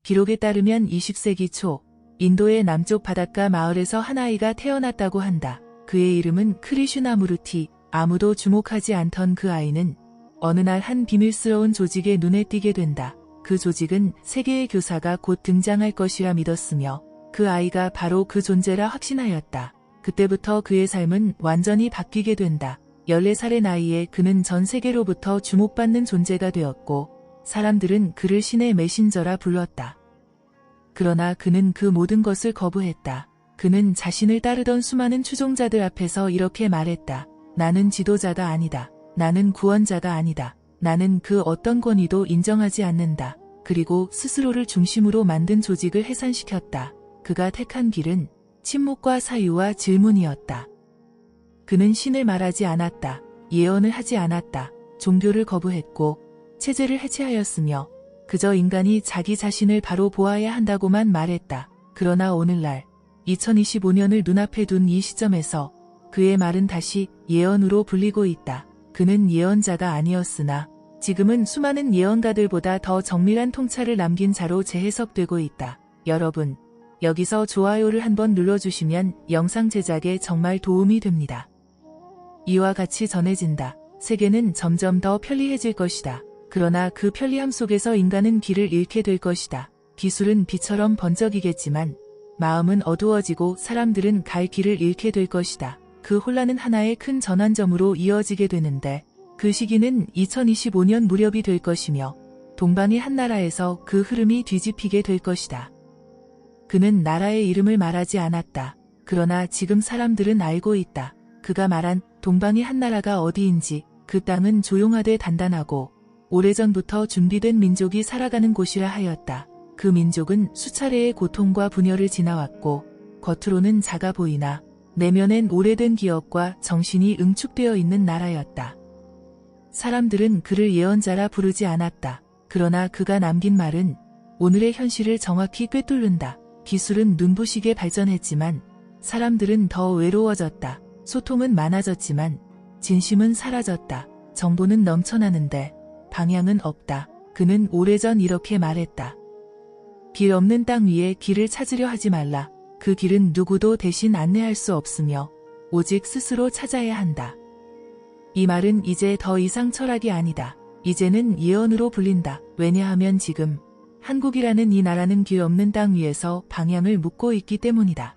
기록에 따르면 20세기 초 인도의 남쪽 바닷가 마을에서 한 아이가 태어났다고 한다. 그의 이름은 크리슈나무르티. 아무도 주목하지 않던 그 아이는 어느 날 한 비밀스러운 조직에 눈에 띄게 된다. 그 조직은 세계의 교사가 곧 등장할 것이라 믿었으며 그 아이가 바로 그 존재라 확신하였다. 그때부터 그의 삶은 완전히 바뀌게 된다. 14살의 나이에 그는 전 세계로부터 주목받는 존재가 되었고 사람들은 그를 신의 메신저라 불렀다. 그러나 그는 그 모든 것을 거부했다. 그는 자신을 따르던 수많은 추종자들 앞에서 이렇게 말했다. 나는 지도자가 아니다. 나는 구원자가 아니다. 나는 그 어떤 권위도 인정하지 않는다. 그리고 스스로를 중심으로 만든 조직을 해산시켰다. 그가 택한 길은 침묵과 사유와 질문이었다. 그는 신을 말하지 않았다. 예언을 하지 않았다. 종교를 거부했고 체제를 해체하였으며 그저 인간이 자기 자신을 바로 보아야 한다고만 말했다. 그러나 오늘날 2025년을 눈앞에 둔 이 시점에서 그의 말은 다시 예언으로 불리고 있다. 그는 예언자가 아니었으나 지금은 수많은 예언가들보다 더 정밀한 통찰을 남긴 자로 재해석되고 있다. 여러분, 여기서 좋아요를 한번 눌러주시면 영상 제작에 정말 도움이 됩니다. 이와 같이 전해진다. 세계는 점점 더 편리해질 것이다. 그러나 그 편리함 속에서 인간은 길을 잃게 될 것이다. 기술은 비처럼 번쩍이겠지만 마음은 어두워지고 사람들은 갈 길을 잃게 될 것이다. 그 혼란은 하나의 큰 전환점으로 이어지게 되는데 그 시기는 2025년 무렵이 될 것이며 동방의 한 나라에서 그 흐름이 뒤집히게 될 것이다. 그는 나라의 이름을 말하지 않았다. 그러나 지금 사람들은 알고 있다. 그가 말한 동방의 한 나라가 어디인지 그 땅은 조용하되 단단하고 오래전부터 준비된 민족이 살아가는 곳이라 하였다. 그 민족은 수차례의 고통과 분열을 지나왔고 겉으로는 작아 보이나 내면엔 오래된 기억과 정신이 응축되어 있는 나라였다. 사람들은 그를 예언자라 부르지 않았다. 그러나 그가 남긴 말은 오늘의 현실을 정확히 꿰뚫는다. 기술은 눈부시게 발전했지만 사람들은 더 외로워졌다. 소통은 많아졌지만 진심은 사라졌다. 정보는 넘쳐나는데 방향은 없다. 그는 오래전 이렇게 말했다. 길 없는 땅 위에 길을 찾으려 하지 말라. 그 길은 누구도 대신 안내할 수 없으며 오직 스스로 찾아야 한다. 이 말은 이제 더 이상 철학이 아니다. 이제는 예언으로 불린다. 왜냐하면 지금 한국이라는 이 나라는 길 없는 땅 위에서 방향을 묻고 있기 때문이다.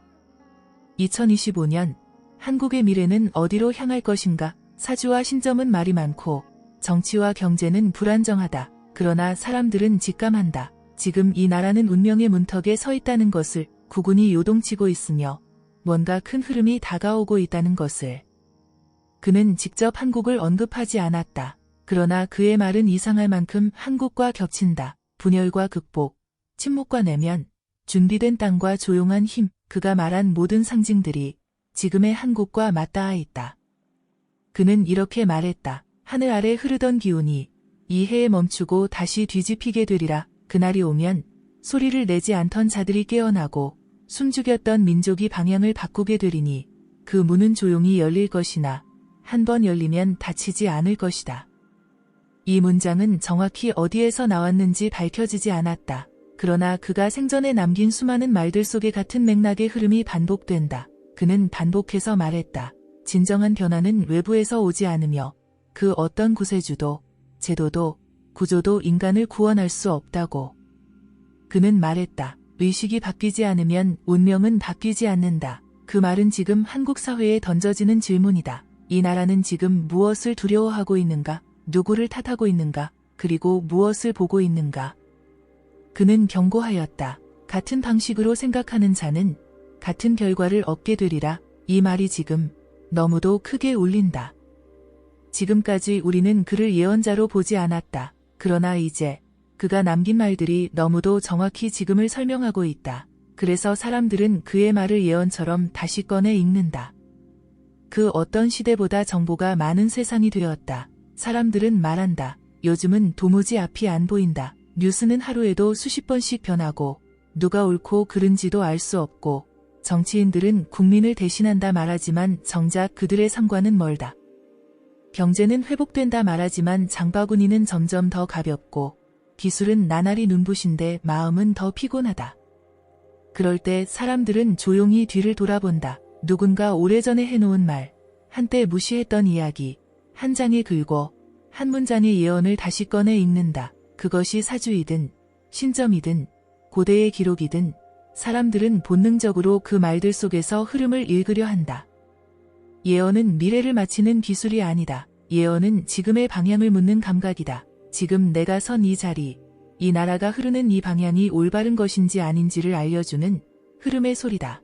2025년 한국의 미래는 어디로 향할 것인가? 사주와 신점은 말이 많고 정치와 경제는 불안정하다. 그러나 사람들은 직감한다. 지금 이 나라는 운명의 문턱에 서 있다는 것을, 국운이 요동치고 있으며 뭔가 큰 흐름이 다가오고 있다는 것을. 그는 직접 한국을 언급하지 않았다. 그러나 그의 말은 이상할 만큼 한국과 겹친다. 분열과 극복, 침묵과 내면, 준비된 땅과 조용한 힘, 그가 말한 모든 상징들이 지금의 한국과 맞닿아 있다. 그는 이렇게 말했다. 하늘 아래 흐르던 기운이 이 해에 멈추고 다시 뒤집히게 되리라. 그날이 오면 소리를 내지 않던 자들이 깨어나고 숨죽였던 민족이 방향을 바꾸게 되리니 그 문은 조용히 열릴 것이나 한 번 열리면 닫히지 않을 것이다. 이 문장은 정확히 어디에서 나왔는지 밝혀지지 않았다. 그러나 그가 생전에 남긴 수많은 말들 속에 같은 맥락의 흐름이 반복된다. 그는 반복해서 말했다. 진정한 변화는 외부에서 오지 않으며 그 어떤 구세주도, 제도도, 구조도 인간을 구원할 수 없다고. 그는 말했다. 의식이 바뀌지 않으면 운명은 바뀌지 않는다. 그 말은 지금 한국 사회에 던져지는 질문이다. 이 나라는 지금 무엇을 두려워하고 있는가? 누구를 탓하고 있는가? 그리고 무엇을 보고 있는가? 그는 경고하였다. 같은 방식으로 생각하는 자는 같은 결과를 얻게 되리라. 이 말이 지금 너무도 크게 울린다. 지금까지 우리는 그를 예언자로 보지 않았다. 그러나 이제 그가 남긴 말들이 너무도 정확히 지금을 설명하고 있다. 그래서 사람들은 그의 말을 예언처럼 다시 꺼내 읽는다. 그 어떤 시대보다 정보가 많은 세상이 되었다. 사람들은 말한다. 요즘은 도무지 앞이 안 보인다. 뉴스는 하루에도 수십 번씩 변하고 누가 옳고 그른지도 알 수 없고 정치인들은 국민을 대신한다 말하지만 정작 그들의 삶과는 멀다. 경제는 회복된다 말하지만 장바구니는 점점 더 가볍고 기술은 나날이 눈부신데 마음은 더 피곤하다. 그럴 때 사람들은 조용히 뒤를 돌아본다. 누군가 오래전에 해놓은 말, 한때 무시했던 이야기, 한 장의 글고 한 문장의 예언을 다시 꺼내 읽는다. 그것이 사주이든 신점이든 고대의 기록이든 사람들은 본능적으로 그 말들 속에서 흐름을 읽으려 한다. 예언은 미래를 맞히는 기술이 아니다. 예언은 지금의 방향을 묻는 감각이다. 지금 내가 선 이 자리, 이 나라가 흐르는 이 방향이 올바른 것인지 아닌지를 알려주는 흐름의 소리다.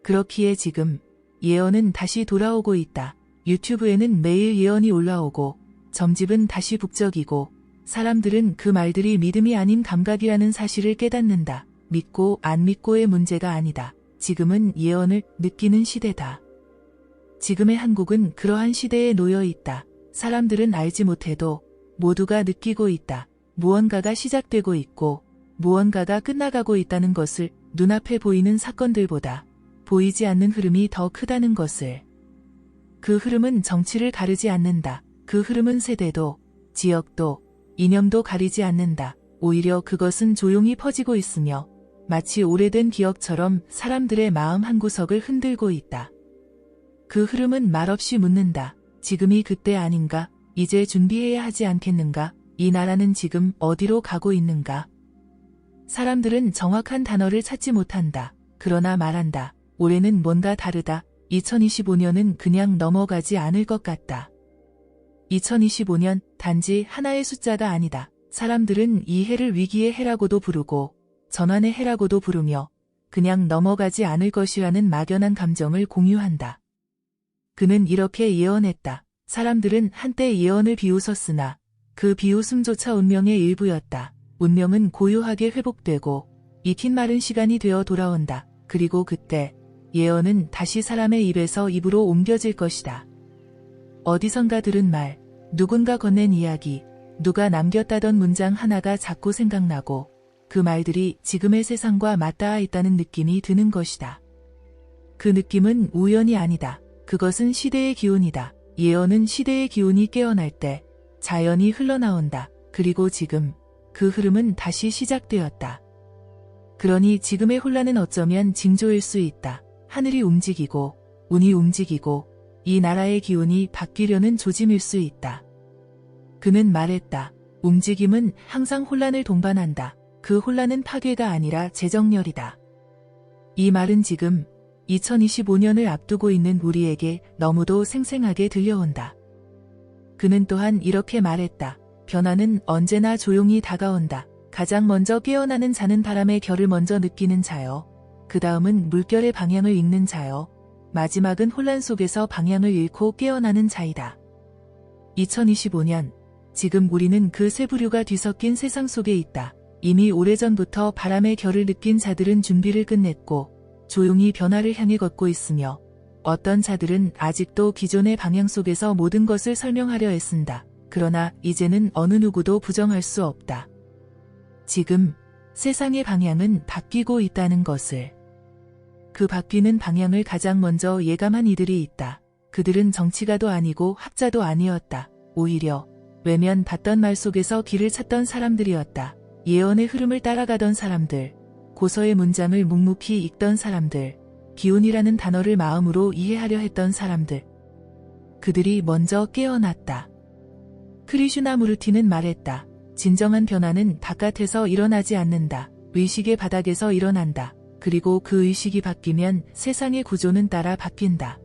그렇기에 지금 예언은 다시 돌아오고 있다. 유튜브에는 매일 예언이 올라오고 점집은 다시 북적이고 사람들은 그 말들이 믿음이 아닌 감각이라는 사실을 깨닫는다. 믿고 안 믿고의 문제가 아니다. 지금은 예언을 느끼는 시대다. 지금의 한국은 그러한 시대에 놓여 있다. 사람들은 알지 못해도 모두가 느끼고 있다. 무언가가 시작되고 있고 무언가가 끝나가고 있다는 것을 눈앞에 보이는 사건들보다 보이지 않는 흐름이 더 크다는 것을. 그 흐름은 정치를 가르지 않는다. 그 흐름은 세대도, 지역도, 이념도 가리지 않는다. 오히려 그것은 조용히 퍼지고 있으며 마치 오래된 기억처럼 사람들의 마음 한구석을 흔들고 있다. 그 흐름은 말없이 묻는다. 지금이 그때 아닌가? 이제 준비해야 하지 않겠는가? 이 나라는 지금 어디로 가고 있는가? 사람들은 정확한 단어를 찾지 못한다. 그러나 말한다. 올해는 뭔가 다르다. 2025년은 그냥 넘어가지 않을 것 같다. 2025년 단지 하나의 숫자가 아니다. 사람들은 이 해를 위기의 해라고도 부르고 전환의 해라고도 부르며 그냥 넘어가지 않을 것이라는 막연한 감정을 공유한다. 그는 이렇게 예언했다. 사람들은 한때 예언을 비웃었으나 그 비웃음조차 운명의 일부였다. 운명은 고요하게 회복되고 익힌 마른 시간이 되어 돌아온다. 그리고 그때 예언은 다시 사람의 입에서 입으로 옮겨질 것이다. 어디선가 들은 말, 누군가 건넨 이야기, 누가 남겼다던 문장 하나가 자꾸 생각나고 그 말들이 지금의 세상과 맞닿아 있다는 느낌이 드는 것이다. 그 느낌은 우연이 아니다. 그것은 시대의 기운이다. 예언은 시대의 기운이 깨어날 때 자연히 흘러나온다. 그리고 지금 그 흐름은 다시 시작되었다. 그러니 지금의 혼란은 어쩌면 징조일 수 있다. 하늘이 움직이고 운이 움직이고 이 나라의 기운이 바뀌려는 조짐일 수 있다. 그는 말했다. 움직임은 항상 혼란을 동반한다. 그 혼란은 파괴가 아니라 재정렬이다. 이 말은 지금 2025년을 앞두고 있는 우리에게 너무도 생생하게 들려온다. 그는 또한 이렇게 말했다. 변화는 언제나 조용히 다가온다. 가장 먼저 깨어나는 자는 바람의 결을 먼저 느끼는 자요. 그 다음은 물결의 방향을 읽는 자요. 마지막은 혼란 속에서 방향을 잃고 깨어나는 자이다. 2025년, 지금 우리는 그 세 부류가 뒤섞인 세상 속에 있다. 이미 오래전부터 바람의 결을 느낀 자들은 준비를 끝냈고 조용히 변화를 향해 걷고 있으며 어떤 자들은 아직도 기존의 방향 속에서 모든 것을 설명하려 애쓴다. 그러나 이제는 어느 누구도 부정할 수 없다. 지금 세상의 방향은 바뀌고 있다는 것을. 그 바뀌는 방향을 가장 먼저 예감한 이들이 있다. 그들은 정치가도 아니고 학자도 아니었다. 오히려 외면 받던 말 속에서 길을 찾던 사람들이었다. 예언의 흐름을 따라가던 사람들, 고서의 문장을 묵묵히 읽던 사람들, 기운이라는 단어를 마음으로 이해하려 했던 사람들. 그들이 먼저 깨어났다. 크리슈나무르티는 말했다. 진정한 변화는 바깥에서 일어나지 않는다. 의식의 바닥에서 일어난다. 그리고 그 의식이 바뀌면 세상의 구조는 따라 바뀐다.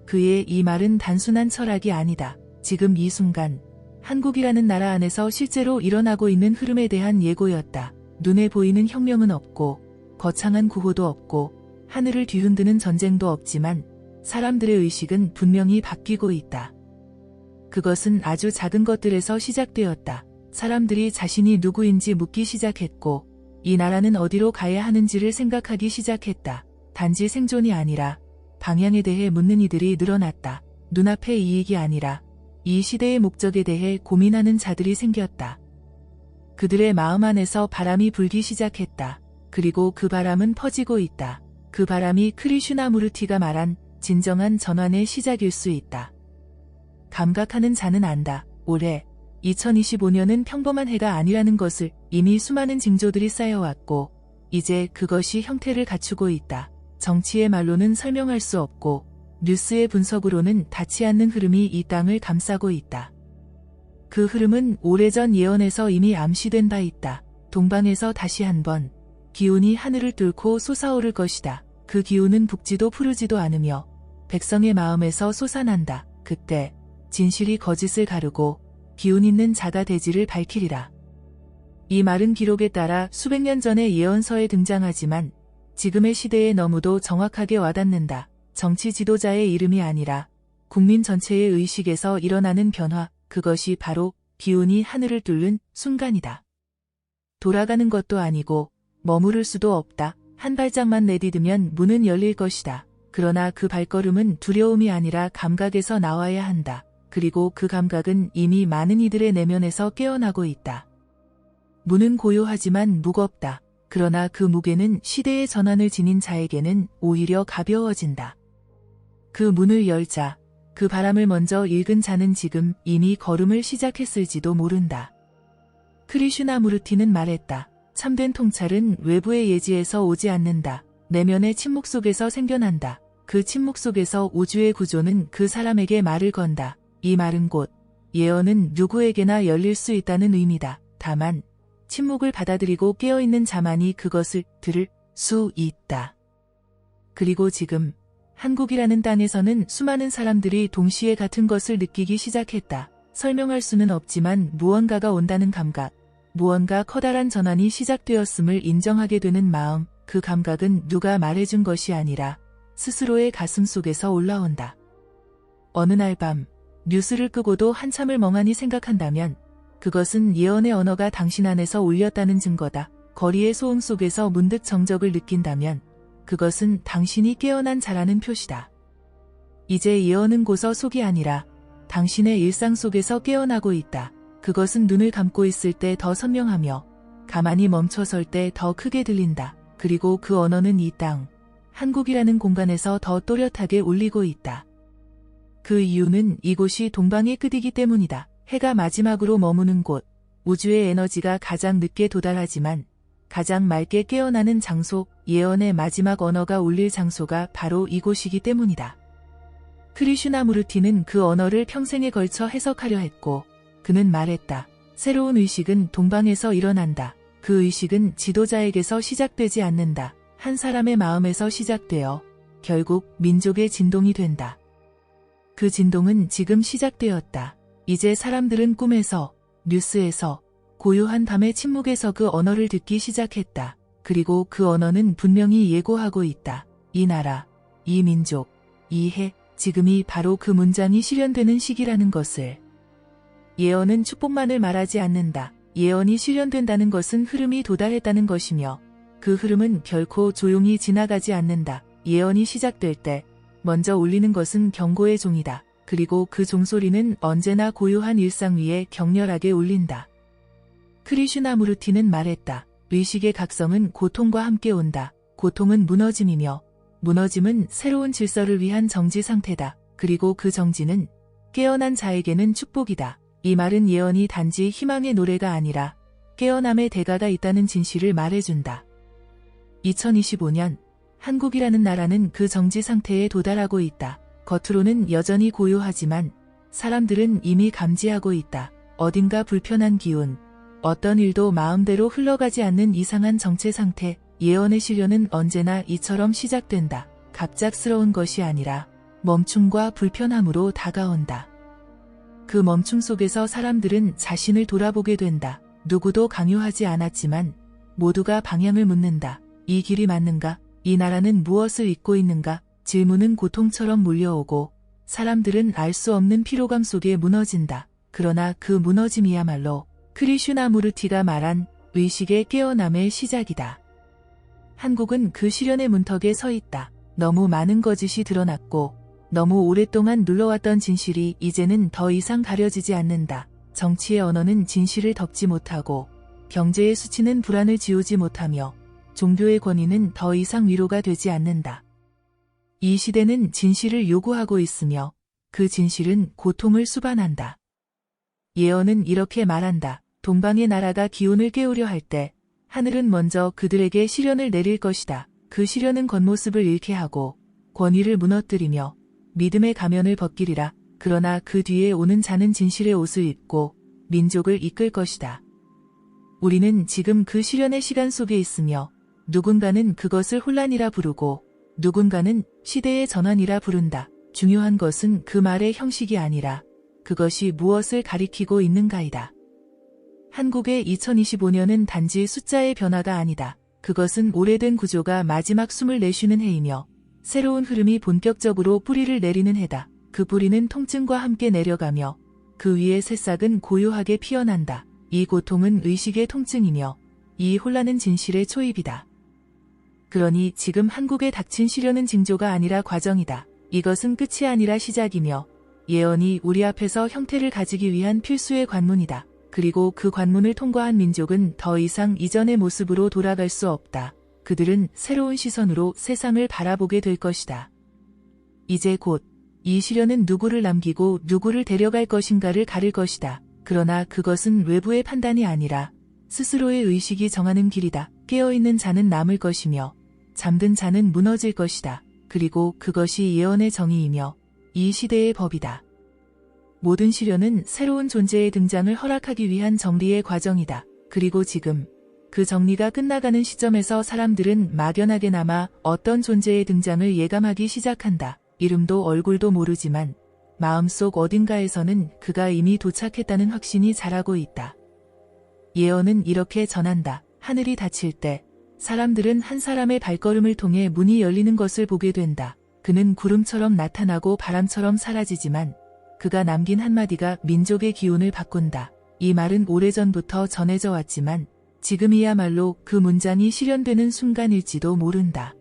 그의 이 말은 단순한 철학이 아니다. 지금 이 순간 한국이라는 나라 안에서 실제로 일어나고 있는 흐름에 대한 예고였다. 눈에 보이는 혁명은 없고 거창한 구호도 없고 하늘을 뒤흔드는 전쟁도 없지만 사람들의 의식은 분명히 바뀌고 있다. 그것은 아주 작은 것들에서 시작되었다. 사람들이 자신이 누구인지 묻기 시작했고 이 나라는 어디로 가야 하는지를 생각하기 시작했다. 단지 생존이 아니라 방향에 대해 묻는 이들이 늘어났다. 눈앞의 이익이 아니라 이 시대의 목적에 대해 고민하는 자들이 생겼다. 그들의 마음 안에서 바람이 불기 시작했다. 그리고 그 바람은 퍼지고 있다. 그 바람이 크리슈나무르티가 말한 진정한 전환의 시작일 수 있다. 감각하는 자는 안다. 올해 2025년은 평범한 해가 아니라는 것을 이미 수많은 징조들이 쌓여왔고 이제 그것이 형태를 갖추고 있다. 정치의 말로는 설명할 수 없고 뉴스의 분석으로는 닿지 않는 흐름이 이 땅을 감싸고 있다. 그 흐름은 오래전 예언에서 이미 암시된 바 있다. 동방에서 다시 한번 기운이 하늘을 뚫고 솟아오를 것이다. 그 기운은 붓지도 푸르지도 않으며 백성의 마음에서 솟아난다. 그때 진실이 거짓을 가르고 기운 있는 자가 대지를 밝히리라. 이 말은 기록에 따라 수백 년 전의 예언서에 등장하지만 지금의 시대에 너무도 정확하게 와닿는다. 정치 지도자의 이름이 아니라 국민 전체의 의식에서 일어나는 변화, 그것이 바로 기운이 하늘을 뚫는 순간이다. 돌아가는 것도 아니고 머무를 수도 없다. 한 발짝만 내디디면 문은 열릴 것이다. 그러나 그 발걸음은 두려움이 아니라 감각에서 나와야 한다. 그리고 그 감각은 이미 많은 이들의 내면에서 깨어나고 있다. 문은 고요하지만 무겁다. 그러나 그 무게는 시대의 전환을 지닌 자에게는 오히려 가벼워진다. 그 문을 열자, 그 바람을 먼저 읽은 자는 지금 이미 걸음을 시작했을지도 모른다. 크리슈나무르티는 말했다. 참된 통찰은 외부의 예지에서 오지 않는다. 내면의 침묵 속에서 생겨난다. 그 침묵 속에서 우주의 구조는 그 사람에게 말을 건다. 이 말은 곧 예언은 누구에게나 열릴 수 있다는 의미다. 다만 침묵을 받아들이고 깨어있는 자만이 그것을 들을 수 있다. 그리고 지금 한국이라는 땅에서는 수많은 사람들이 동시에 같은 것을 느끼기 시작했다. 설명할 수는 없지만 무언가가 온다는 감각, 무언가 커다란 전환이 시작되었음을 인정하게 되는 마음, 그 감각은 누가 말해준 것이 아니라 스스로의 가슴 속에서 올라온다. 어느 날 밤 뉴스를 끄고도 한참을 멍하니 생각한다면 그것은 예언의 언어가 당신 안에서 울렸다는 증거다. 거리의 소음 속에서 문득 정적을 느낀다면 그것은 당신이 깨어난 자라는 표시다. 이제 예언은 고서 속이 아니라 당신의 일상 속에서 깨어나고 있다. 그것은 눈을 감고 있을 때 더 선명하며 가만히 멈춰설 때 더 크게 들린다. 그리고 그 언어는 이 땅, 한국이라는 공간에서 더 또렷하게 울리고 있다. 그 이유는 이곳이 동방의 끝이기 때문이다. 해가 마지막으로 머무는 곳, 우주의 에너지가 가장 늦게 도달하지만 가장 맑게 깨어나는 장소, 예언의 마지막 언어가 울릴 장소가 바로 이곳이기 때문이다. 크리슈나무르티는 그 언어를 평생에 걸쳐 해석하려 했고 그는 말했다. 새로운 의식은 동방에서 일어난다. 그 의식은 지도자에게서 시작되지 않는다. 한 사람의 마음에서 시작되어 결국 민족의 진동이 된다. 그 진동은 지금 시작되었다. 이제 사람들은 꿈에서, 뉴스에서, 고요한 밤의 침묵에서 그 언어를 듣기 시작했다. 그리고 그 언어는 분명히 예고하고 있다. 이 나라, 이 민족, 이 해, 지금이 바로 그 문장이 실현되는 시기라는 것을. 예언은 축복만을 말하지 않는다. 예언이 실현된다는 것은 흐름이 도달했다는 것이며 그 흐름은 결코 조용히 지나가지 않는다. 예언이 시작될 때 먼저 울리는 것은 경고의 종이다. 그리고 그 종소리는 언제나 고요한 일상 위에 격렬하게 울린다. 크리슈나무르티는 말했다. 의식의 각성은 고통과 함께 온다. 고통은 무너짐이며 무너짐은 새로운 질서를 위한 정지 상태다. 그리고 그 정지는 깨어난 자에게는 축복이다. 이 말은 예언이 단지 희망의 노래가 아니라 깨어남의 대가가 있다는 진실을 말해준다. 2025년 한국이라는 나라는 그 정지 상태에 도달하고 있다. 겉으로는 여전히 고요하지만 사람들은 이미 감지하고 있다. 어딘가 불편한 기운, 어떤 일도 마음대로 흘러가지 않는 이상한 정체 상태, 예언의 실현은 언제나 이처럼 시작된다. 갑작스러운 것이 아니라 멈춤과 불편함으로 다가온다. 그 멈춤 속에서 사람들은 자신을 돌아보게 된다. 누구도 강요하지 않았지만 모두가 방향을 묻는다. 이 길이 맞는가? 이 나라는 무엇을 잇고 있는가? 질문은 고통처럼 몰려오고 사람들은 알 수 없는 피로감 속에 무너진다. 그러나 그 무너짐이야말로 크리슈나무르티가 말한 의식의 깨어남의 시작이다. 한국은 그 실현의 문턱에 서 있다. 너무 많은 거짓이 드러났고 너무 오랫동안 눌러왔던 진실이 이제는 더 이상 가려지지 않는다. 정치의 언어는 진실을 덮지 못하고 경제의 수치는 불안을 지우지 못하며 종교의 권위는 더 이상 위로가 되지 않는다. 이 시대는 진실을 요구하고 있으며 그 진실은 고통을 수반한다. 예언은 이렇게 말한다. 동방의 나라가 기온을 깨우려 할 때 하늘은 먼저 그들에게 시련을 내릴 것이다. 그 시련은 겉모습을 잃게 하고 권위를 무너뜨리며 믿음의 가면을 벗기리라. 그러나 그 뒤에 오는 자는 진실의 옷을 입고 민족을 이끌 것이다. 우리는 지금 그 시련의 시간 속에 있으며 누군가는 그것을 혼란이라 부르고 누군가는 시대의 전환이라 부른다. 중요한 것은 그 말의 형식이 아니라 그것이 무엇을 가리키고 있는가이다. 한국의 2025년은 단지 숫자의 변화가 아니다. 그것은 오래된 구조가 마지막 숨을 내쉬는 해이며 새로운 흐름이 본격적으로 뿌리를 내리는 해다. 그 뿌리는 통증과 함께 내려가며 그 위에 새싹은 고요하게 피어난다. 이 고통은 의식의 통증이며 이 혼란은 진실의 초입이다. 그러니 지금 한국에 닥친 시련은 징조가 아니라 과정이다. 이것은 끝이 아니라 시작이며 예언이 우리 앞에서 형태를 가지기 위한 필수의 관문이다. 그리고 그 관문을 통과한 민족은 더 이상 이전의 모습으로 돌아갈 수 없다. 그들은 새로운 시선으로 세상을 바라보게 될 것이다. 이제 곧 이 시련은 누구를 남기고 누구를 데려갈 것인가를 가릴 것이다. 그러나 그것은 외부의 판단이 아니라 스스로의 의식이 정하는 길이다. 깨어있는 자는 남을 것이며 잠든 자는 무너질 것이다. 그리고 그것이 예언의 정의이며 이 시대의 법이다. 모든 시련은 새로운 존재의 등장을 허락하기 위한 정리의 과정이다. 그리고 지금 그 정리가 끝나가는 시점에서 사람들은 막연하게나마 어떤 존재의 등장을 예감하기 시작한다. 이름도 얼굴도 모르지만 마음속 어딘가에서는 그가 이미 도착했다는 확신이 자라고 있다. 예언은 이렇게 전한다. 하늘이 닫힐 때 사람들은 한 사람의 발걸음을 통해 문이 열리는 것을 보게 된다. 그는 구름처럼 나타나고 바람처럼 사라지지만 그가 남긴 한마디가 민족의 기운을 바꾼다. 이 말은 오래전부터 전해져 왔지만 지금이야말로 그 문장이 실현되는 순간일지도 모른다.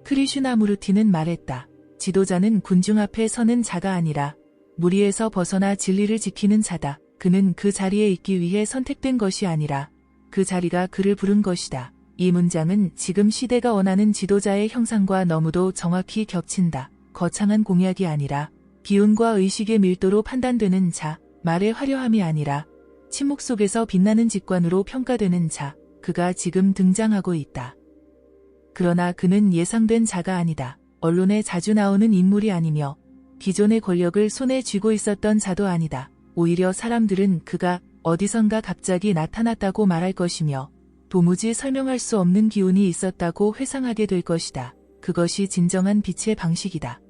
크리슈나무르티는 말했다. 지도자는 군중 앞에 서는 자가 아니라 무리에서 벗어나 진리를 지키는 자다. 그는 그 자리에 있기 위해 선택된 것이 아니라 그 자리가 그를 부른 것이다. 이 문장은 지금 시대가 원하는 지도자의 형상과 너무도 정확히 겹친다. 거창한 공약이 아니라 기운과 의식의 밀도로 판단되는 자, 말의 화려함이 아니라 침묵 속에서 빛나는 직관으로 평가되는 자, 그가 지금 등장하고 있다. 그러나 그는 예상된 자가 아니다. 언론에 자주 나오는 인물이 아니며 기존의 권력을 손에 쥐고 있었던 자도 아니다. 오히려 사람들은 그가 어디선가 갑자기 나타났다고 말할 것이며 도무지 설명할 수 없는 기운이 있었다고 회상하게 될 것이다. 그것이 진정한 빛의 방식이다.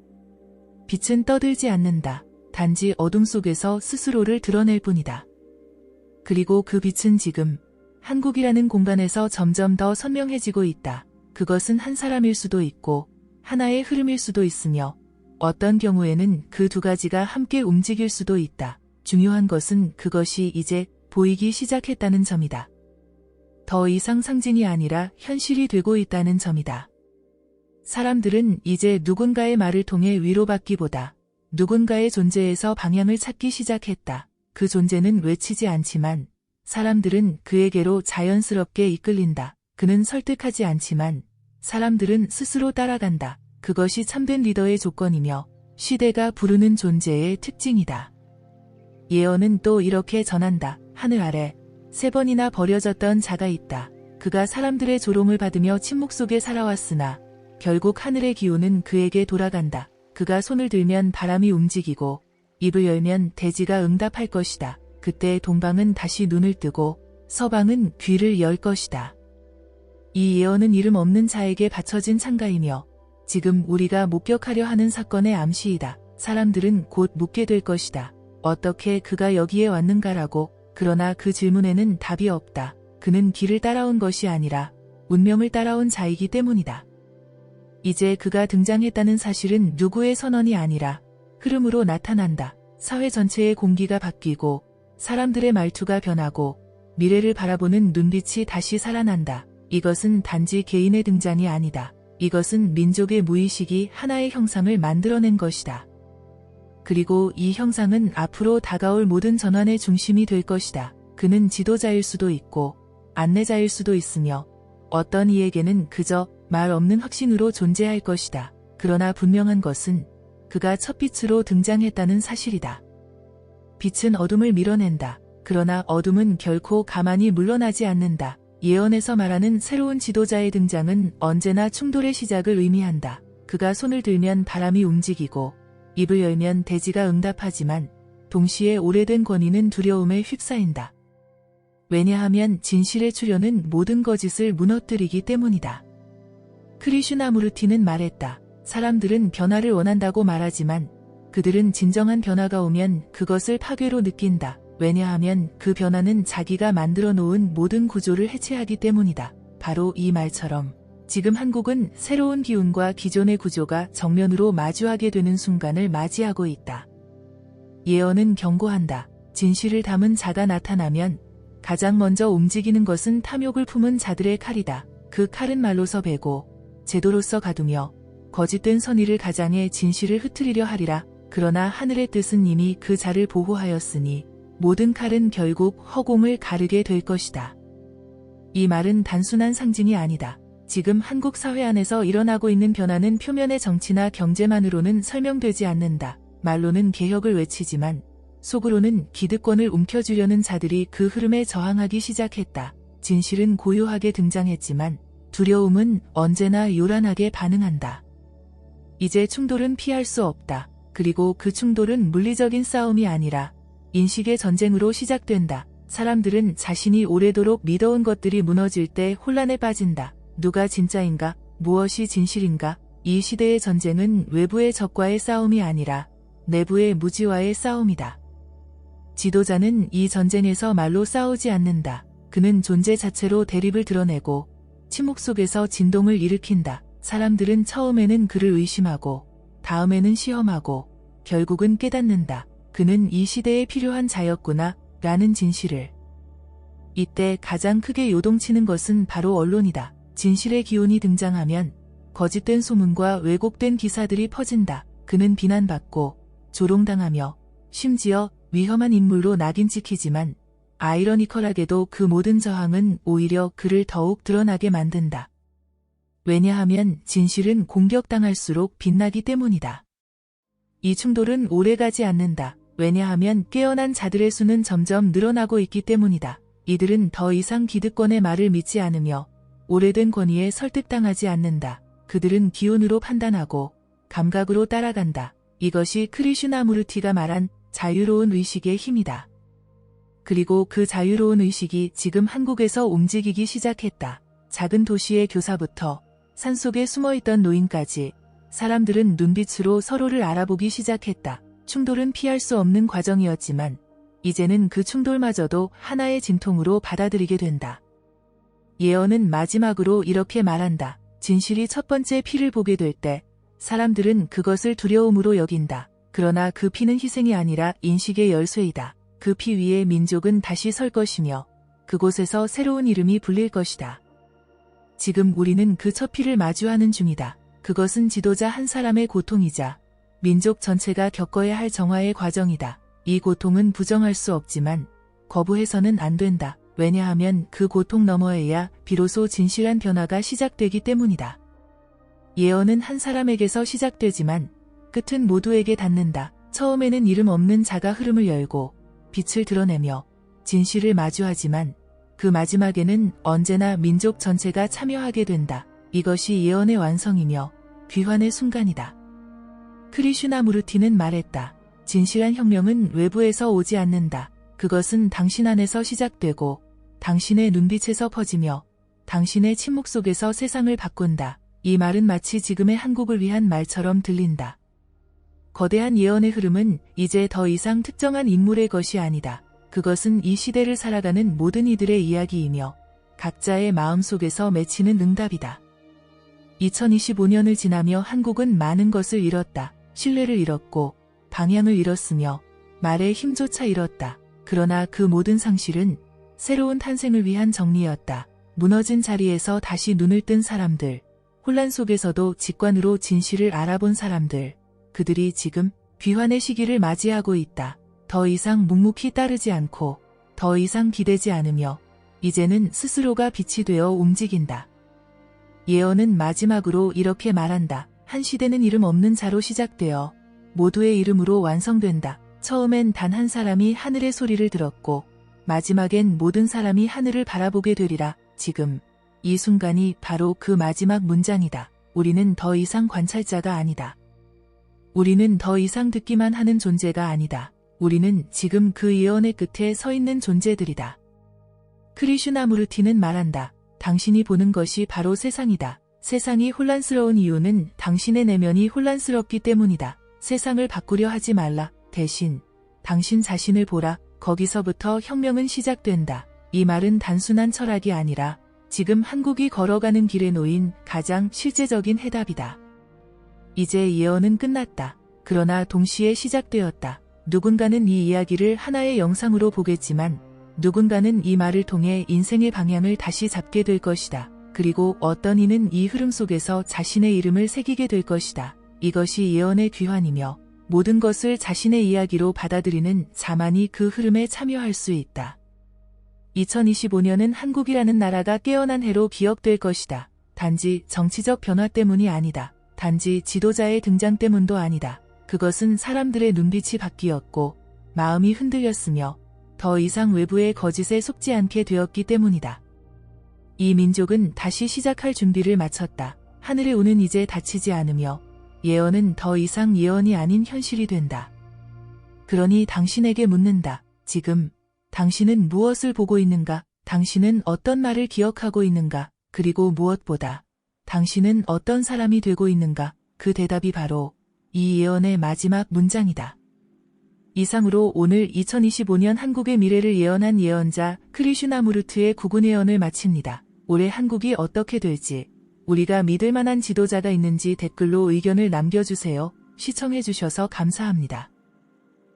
빛은 떠들지 않는다. 단지 어둠 속에서 스스로를 드러낼 뿐이다. 그리고 그 빛은 지금 한국이라는 공간에서 점점 더 선명해지고 있다. 그것은 한 사람일 수도 있고 하나의 흐름일 수도 있으며 어떤 경우에는 그 두 가지가 함께 움직일 수도 있다. 중요한 것은 그것이 이제 보이기 시작했다는 점이다. 더 이상 상징이 아니라 현실이 되고 있다는 점이다. 사람들은 이제 누군가의 말을 통해 위로받기보다 누군가의 존재에서 방향을 찾기 시작했다. 그 존재는 외치지 않지만 사람들은 그에게로 자연스럽게 이끌린다. 그는 설득하지 않지만 사람들은 스스로 따라간다. 그것이 참된 리더의 조건이며 시대가 부르는 존재의 특징이다. 예언은 또 이렇게 전한다. 하늘 아래 3번이나 버려졌던 자가 있다. 그가 사람들의 조롱을 받으며 침묵 속에 살아왔으나 결국 하늘의 기운은 그에게 돌아간다. 그가 손을 들면 바람이 움직이고 입을 열면 대지가 응답할 것이다. 그때 동방은 다시 눈을 뜨고 서방은 귀를 열 것이다. 이 예언은 이름 없는 자에게 바쳐진 찬가이며 지금 우리가 목격하려 하는 사건의 암시이다. 사람들은 곧 묻게 될 것이다. 어떻게 그가 여기에 왔는가라고. 그러나 그 질문에는 답이 없다. 그는 길을 따라온 것이 아니라 운명을 따라온 자이기 때문이다. 이제 그가 등장했다는 사실은 누구의 선언이 아니라 흐름으로 나타난다. 사회 전체의 공기가 바뀌고 사람들의 말투가 변하고 미래를 바라보는 눈빛이 다시 살아난다. 이것은 단지 개인의 등장이 아니다. 이것은 민족의 무의식이 하나의 형상을 만들어낸 것이다. 그리고 이 형상은 앞으로 다가올 모든 전환의 중심이 될 것이다. 그는 지도자일 수도 있고 안내자일 수도 있으며 어떤 이에게는 그저 말 없는 확신으로 존재할 것이다. 그러나 분명한 것은 그가 첫 빛으로 등장했다는 사실이다. 빛은 어둠을 밀어낸다. 그러나 어둠은 결코 가만히 물러나지 않는다. 예언에서 말하는 새로운 지도자의 등장은 언제나 충돌의 시작을 의미한다. 그가 손을 들면 바람이 움직이고 입을 열면 대지가 응답하지만 동시에 오래된 권위는 두려움에 휩싸인다. 왜냐하면 진실의 출현은 모든 거짓을 무너뜨리기 때문이다. 크리슈나무르티는 말했다. 사람들은 변화를 원한다고 말하지만 그들은 진정한 변화가 오면 그것을 파괴로 느낀다. 왜냐하면 그 변화는 자기가 만들어 놓은 모든 구조를 해체하기 때문이다. 바로 이 말처럼 지금 한국은 새로운 기운과 기존의 구조가 정면으로 마주하게 되는 순간을 맞이하고 있다. 예언은 경고한다. 진실을 담은 자가 나타나면 가장 먼저 움직이는 것은 탐욕을 품은 자들의 칼이다. 그 칼은 말로서 베고 제도로서 가두며 거짓된 선의를 가장해 진실을 흩트리려 하리라. 그러나 하늘의 뜻은 이미 그 자를 보호하였으니 모든 칼은 결국 허공을 가르게 될 것이다. 이 말은 단순한 상징이 아니다. 지금 한국 사회 안에서 일어나고 있는 변화는 표면의 정치나 경제만으로는 설명되지 않는다. 말로는 개혁을 외치지만 속으로는 기득권을 움켜쥐려는 자들이 그 흐름에 저항하기 시작했다. 진실은 고요하게 등장했지만 두려움은 언제나 요란하게 반응한다. 이제 충돌은 피할 수 없다. 그리고 그 충돌은 물리적인 싸움이 아니라 인식의 전쟁으로 시작된다. 사람들은 자신이 오래도록 믿어온 것들이 무너질 때 혼란에 빠진다. 누가 진짜인가? 무엇이 진실인가? 이 시대의 전쟁은 외부의 적과의 싸움이 아니라 내부의 무지와의 싸움이다. 지도자는 이 전쟁에서 말로 싸우지 않는다. 그는 존재 자체로 대립을 드러내고 침묵 속에서 진동을 일으킨다. 사람들은 처음에는 그를 의심하고 다음에는 시험하고 결국은 깨닫는다. 그는 이 시대에 필요한 자였구나 라는 진실을. 이때 가장 크게 요동치는 것은 바로 언론이다. 진실의 기운이 등장하면 거짓된 소문과 왜곡된 기사들이 퍼진다. 그는 비난받고 조롱당하며 심지어 위험한 인물로 낙인 찍히지만 아이러니컬하게도 그 모든 저항은 오히려 그를 더욱 드러나게 만든다. 왜냐하면 진실은 공격당할수록 빛나기 때문이다. 이 충돌은 오래가지 않는다. 왜냐하면 깨어난 자들의 수는 점점 늘어나고 있기 때문이다. 이들은 더 이상 기득권의 말을 믿지 않으며 오래된 권위에 설득당하지 않는다. 그들은 기운으로 판단하고 감각으로 따라간다. 이것이 크리슈나무르티가 말한 자유로운 의식의 힘이다. 그리고 그 자유로운 의식이 지금 한국에서 움직이기 시작했다. 작은 도시의 교사부터 산속에 숨어있던 노인까지 사람들은 눈빛으로 서로를 알아보기 시작했다. 충돌은 피할 수 없는 과정이었지만 이제는 그 충돌마저도 하나의 진통으로 받아들이게 된다. 예언은 마지막으로 이렇게 말한다. 진실이 첫 번째 피를 보게 될 때 사람들은 그것을 두려움으로 여긴다. 그러나 그 피는 희생이 아니라 인식의 열쇠이다. 그 피 위에 민족은 다시 설 것이며 그곳에서 새로운 이름이 불릴 것이다. 지금 우리는 그 첫 피를 마주하는 중이다. 그것은 지도자 한 사람의 고통이자 민족 전체가 겪어야 할 정화의 과정이다. 이 고통은 부정할 수 없지만 거부해서는 안 된다. 왜냐하면 그 고통 너머에야 비로소 진실한 변화가 시작되기 때문이다. 예언은 한 사람에게서 시작되지만 끝은 모두에게 닿는다. 처음에는 이름 없는 자가 흐름을 열고 빛을 드러내며 진실을 마주하지만 그 마지막에는 언제나 민족 전체가 참여하게 된다. 이것이 예언의 완성이며 귀환의 순간이다. 크리슈나무르티는 말했다. 진실한 혁명은 외부에서 오지 않는다. 그것은 당신 안에서 시작되고 당신의 눈빛에서 퍼지며 당신의 침묵 속에서 세상을 바꾼다. 이 말은 마치 지금의 한국을 위한 말처럼 들린다. 거대한 예언의 흐름은 이제 더 이상 특정한 인물의 것이 아니다. 그것은 이 시대를 살아가는 모든 이들의 이야기이며 각자의 마음 속에서 맺히는 응답이다. 2025년을 지나며 한국은 많은 것을 잃었다. 신뢰를 잃었고 방향을 잃었으며 말의 힘조차 잃었다. 그러나 그 모든 상실은 새로운 탄생을 위한 정리였다. 무너진 자리에서 다시 눈을 뜬 사람들, 혼란 속에서도 직관으로 진실을 알아본 사람들, 그들이 지금 귀환의 시기를 맞이하고 있다. 더 이상 묵묵히 따르지 않고 더 이상 기대지 않으며 이제는 스스로가 빛이 되어 움직인다. 예언은 마지막으로 이렇게 말한다. 한 시대는 이름 없는 자로 시작되어 모두의 이름으로 완성된다. 처음엔 단 한 사람이 하늘의 소리를 들었고 마지막엔 모든 사람이 하늘을 바라보게 되리라. 지금 이 순간이 바로 그 마지막 문장이다. 우리는 더 이상 관찰자가 아니다. 우리는 더 이상 듣기만 하는 존재가 아니다. 우리는 지금 그 예언의 끝에 서 있는 존재들이다. 크리슈나무르티는 말한다. 당신이 보는 것이 바로 세상이다. 세상이 혼란스러운 이유는 당신의 내면이 혼란스럽기 때문이다. 세상을 바꾸려 하지 말라. 대신 당신 자신을 보라. 거기서부터 혁명은 시작된다. 이 말은 단순한 철학이 아니라 지금 한국이 걸어가는 길에 놓인 가장 실제적인 해답이다. 이제 예언은 끝났다. 그러나 동시에 시작되었다. 누군가는 이 이야기를 하나의 영상으로 보겠지만 누군가는 이 말을 통해 인생의 방향을 다시 잡게 될 것이다. 그리고 어떤 이는 이 흐름 속에서 자신의 이름을 새기게 될 것이다. 이것이 예언의 귀환이며 모든 것을 자신의 이야기로 받아들이는 자만이 그 흐름에 참여할 수 있다. 2025년은 한국이라는 나라가 깨어난 해로 기억될 것이다. 단지 정치적 변화 때문이 아니다. 단지 지도자의 등장 때문도 아니다. 그것은 사람들의 눈빛이 바뀌었고 마음이 흔들렸으며 더 이상 외부의 거짓에 속지 않게 되었기 때문이다. 이 민족은 다시 시작할 준비를 마쳤다. 하늘의 운은 이제 닫히지 않으며 예언은 더 이상 예언이 아닌 현실이 된다. 그러니 당신에게 묻는다. 지금 당신은 무엇을 보고 있는가? 당신은 어떤 말을 기억하고 있는가? 그리고 무엇보다 당신은 어떤 사람이 되고 있는가? 그 대답이 바로 이 예언의 마지막 문장이다. 이상으로 오늘 2025년 한국의 미래를 예언한 예언자 크리슈나무르트의 구군 예언을 마칩니다. 올해 한국이 어떻게 될지, 우리가 믿을 만한 지도자가 있는지 댓글로 의견을 남겨주세요. 시청해주셔서 감사합니다.